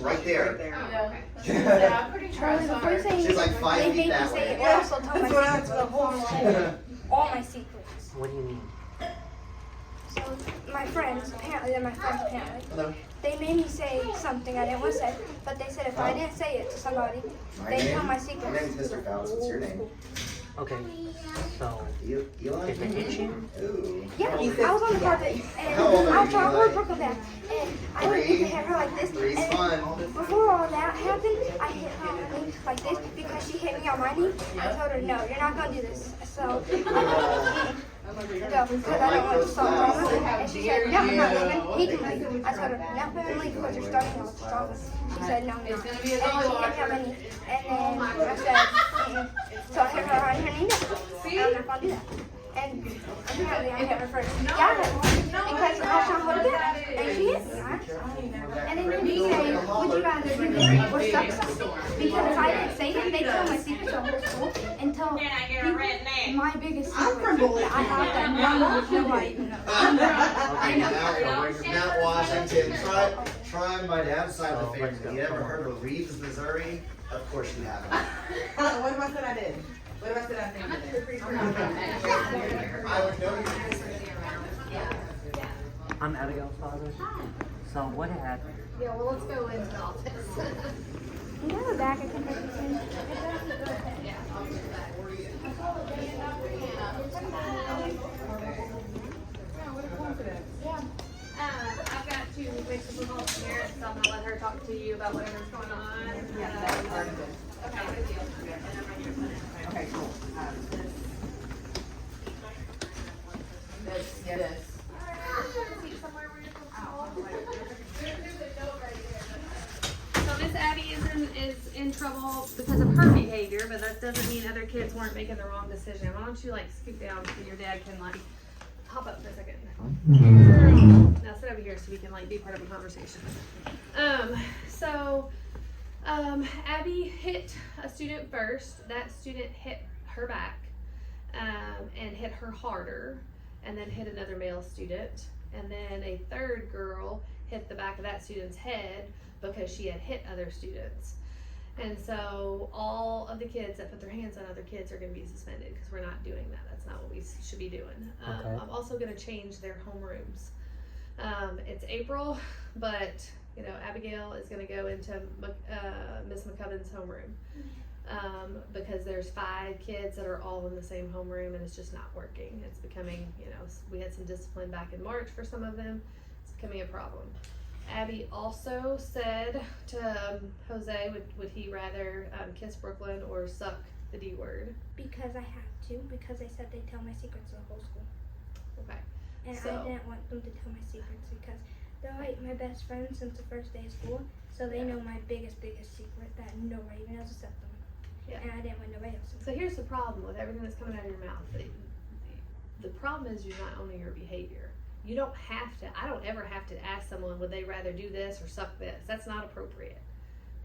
right there. Yeah, I'm pretty sure I saw her. She's like 5 feet that way. They also tell my secrets to the whole school. All my secrets. What do you mean? So my friends, apparently, Hello. they made me say something I didn't want to say, but they said if I didn't say it to somebody, they'd tell my secrets. My name's Mr. Faust. What's your name? Okay, so Eli? did they hit you? Ooh. Yeah, I was on the carpet, and How old are I was you, trying Eli? to Brooklyn back, and I didn't get to hit her like this. Three's And fun. before all that happened, I hit her on the knee like this because she hit me on my knee. I told her, no, you're not going to do this. So, because I don't want to start drama. And she said, no, I'm not leaving. He can leave. I told her, not going to leave because you're starting off drama. She said, no, I'm not. And she hit me on my knee. And then I said, so I hit her on her knee. I'm not going to do that. And apparently I hit her first. Yeah, because I was trying to hold it back. And she hit me, right? And then they say, would you rather do this or suck something? Because if I didn't say it, they tell my secret to the whole school and tell people my biggest secret that I have that nobody even knows. I know. Mount Washington. Try my dad's side of the family. Have you ever heard of Reeves, Missouri? Of course you haven't. What if I said I did? What if I said I think I did? I would know you. I'm Abigail's father. So what happened? Yeah, well, let's go into the office. You have a bag I can take you in. I've got to make some calls to parents, so I'm gonna let her talk to you about whatever's going on. Okay, good deal. Okay, cool. This. So Miss Abby is in trouble because of her behavior, but that doesn't mean other kids weren't making the wrong decision. Why don't you scoot down so your dad can hop up for a second. Now sit over here so we can be part of a conversation. Abby hit a student first. That student hit her back and hit her harder, and then hit another male student. And then a third girl hit the back of that student's head because she had hit other students. And so all of the kids that put their hands on other kids are going to be suspended because we're not doing that. That's not what we should be doing. Okay. I'm also going to change their homerooms. It's April, but Abigail is going to go into Miss McCubbin's homeroom because there's 5 kids that are all in the same homeroom, and it's just not working. It's becoming, we had some discipline back in March for some of them. It's becoming a problem. Abby also said to Jose, would he rather kiss Brooklyn or suck the D word? Because I have to, because they said they tell my secrets to the whole school. Okay. And I didn't want them to tell my secrets because they're my best friends since the first day of school. So they know my biggest secret that nobody even knows except them. Yeah. And I didn't want nobody else to know. So here's the problem with everything that's coming out of your mouth. The problem is you're not owning your behavior. You don't have to, I don't ever have to ask someone, would they rather do this or suck this? That's not appropriate.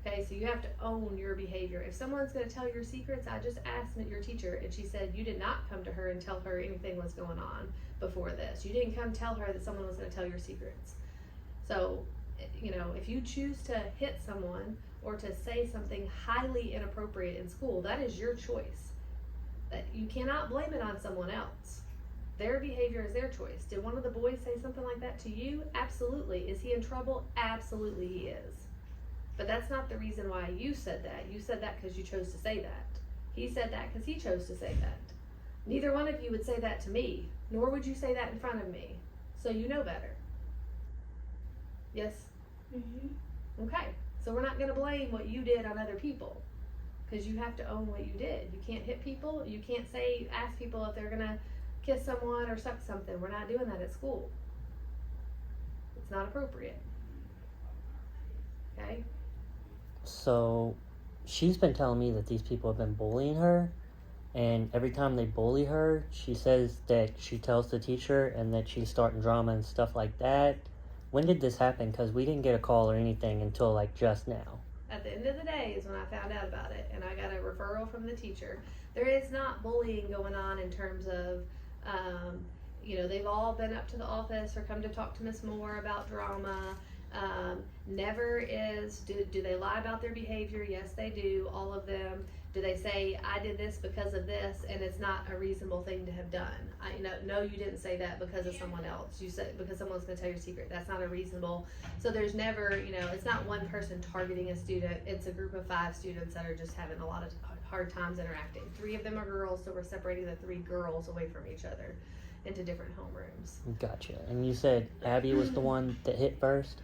Okay, so you have to own your behavior. If someone's going to tell your secrets, I just asked your teacher, and she said you did not come to her and tell her anything was going on before this. You didn't come tell her that someone was going to tell your secrets. So, if you choose to hit someone or to say something highly inappropriate in school, that is your choice. That you cannot blame it on someone else. Their behavior is their choice. Did one of the boys say something like that to you? Absolutely. Is he in trouble? Absolutely he is. But that's not the reason why you said that. You said that because you chose to say that. He said that because he chose to say that. Neither one of you would say that to me, nor would you say that in front of me. So you know better. Yes? Mm-hmm. Okay. So we're not going to blame what you did on other people, because you have to own what you did. You can't hit people. You can't ask people if they're going to kiss someone or suck something. We're not doing that at school. It's not appropriate. Okay? So she's been telling me that these people have been bullying her, and every time they bully her, she says that she tells the teacher and that she's starting drama and stuff like that. When did this happen? Because we didn't get a call or anything until just now. At the end of the day is when I found out about it, and I got a referral from the teacher. There is not bullying going on in terms of they've all been up to the office or come to talk to Miss Moore about drama. Never is, do they lie about their behavior? Yes, they do, all of them. Do they say, I did this because of this, and it's not a reasonable thing to have done? No, you didn't say that because of someone else. You said because someone's gonna tell your secret. That's not a reasonable, so there's never, it's not one person targeting a student. It's a group of 5 students that are just having a lot of hard times interacting. 3 of them are girls, so we're separating the 3 girls away from each other into different homerooms. Gotcha. And you said Abby was the one that hit first?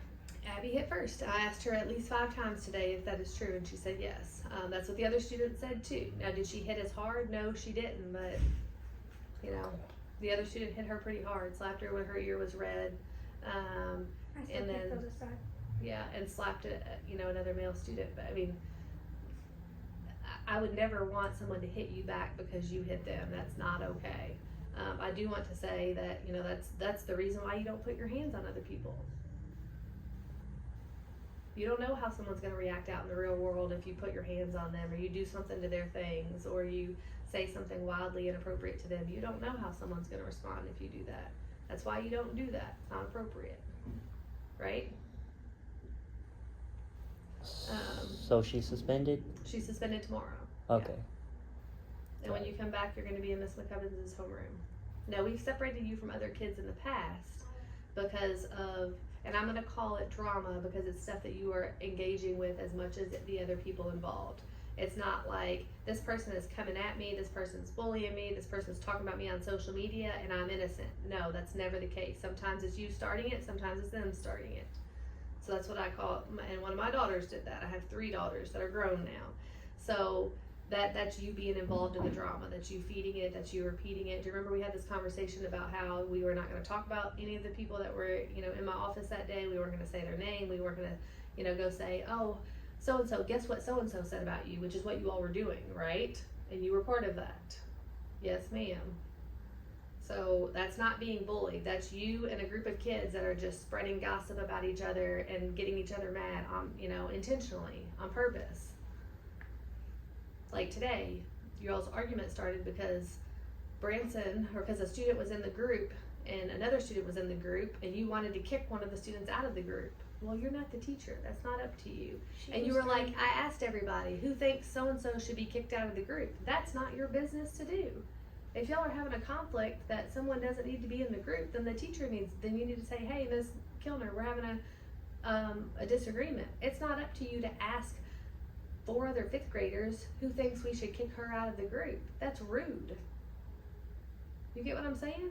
Abby hit first. I asked her at least 5 times today if that is true, and she said yes. That's what the other student said too. Now, did she hit as hard? No, she didn't, but, the other student hit her pretty hard, slapped her when her ear was red, and then, and slapped another male student. But I mean, I would never want someone to hit you back because you hit them. That's not okay. I do want to say that, that's the reason why you don't put your hands on other people. You don't know how someone's going to react out in the real world if you put your hands on them, or you do something to their things, or you say something wildly inappropriate to them. You don't know how someone's going to respond if you do that. That's why you don't do that. It's not appropriate. Right? So she's suspended? She's suspended tomorrow. Okay. And when you come back, you're going to be in Miss McCubbins' homeroom. Now, we've separated you from other kids in the past because of, and I'm going to call it drama because it's stuff that you are engaging with as much as the other people involved. It's not like this person is coming at me, this person's bullying me, this person's talking about me on social media, and I'm innocent. No, that's never the case. Sometimes it's you starting it, sometimes it's them starting it. So that's what I call it. And one of my daughters did that. I have 3 daughters that are grown now. So that's you being involved in the drama, that's you feeding it, that's you repeating it. Do you remember we had this conversation about how we were not going to talk about any of the people that were, in my office that day? We weren't going to say their name. We weren't going to, go say, oh, so-and-so, guess what so-and-so said about you, which is what you all were doing, right? And you were part of that. Yes, ma'am. So that's not being bullied. That's you and a group of kids that are just spreading gossip about each other and getting each other mad on, intentionally, on purpose. Like today, your all's argument started because Branson, or because a student was in the group and another student was in the group, and you wanted to kick one of the students out of the group. Well, you're not the teacher. That's not up to you. And you were like, I asked everybody who thinks so-and-so should be kicked out of the group. That's not your business to do. If y'all are having a conflict that someone doesn't need to be in the group, then then you need to say, hey, Ms. Kilner, we're having a disagreement. It's not up to you to ask 4 other 5th graders who thinks we should kick her out of the group. That's rude. You get what I'm saying?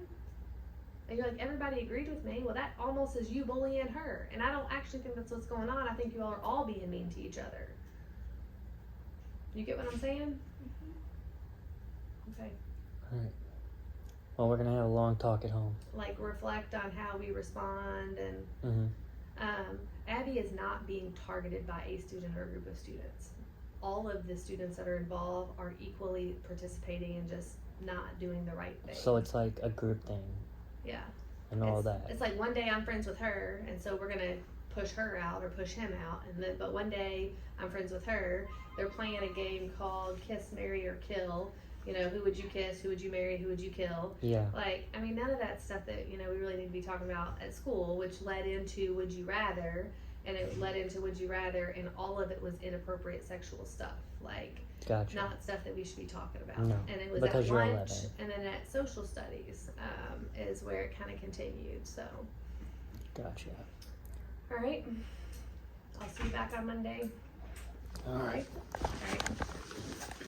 And you're like, everybody agreed with me. Well, that almost is you bullying her. And I don't actually think that's what's going on. I think you all are all being mean to each other. You get what I'm saying? Okay. Alright. Well, we're going to have a long talk at home. Like, reflect on how we respond. And Abby is not being targeted by a student or a group of students. All of the students that are involved are equally participating and just not doing the right thing. So it's like a group thing. Yeah. And all that. It's like one day I'm friends with her, and so we're gonna push her out or push him out, but one day I'm friends with her. They're playing a game called Kiss, Marry, or Kill. Who would you kiss? Who would you marry? Who would you kill? Yeah. None of that stuff that we really need to be talking about at school, which led into Would You Rather, and it led into Would You Rather, and all of it was inappropriate sexual stuff. Gotcha. Not stuff that we should be talking about. No, And it was because at you're lunch, 11. and then at social studies is where it kind of continued. So, Gotcha. all right. I'll see you back on Monday. All right. All right.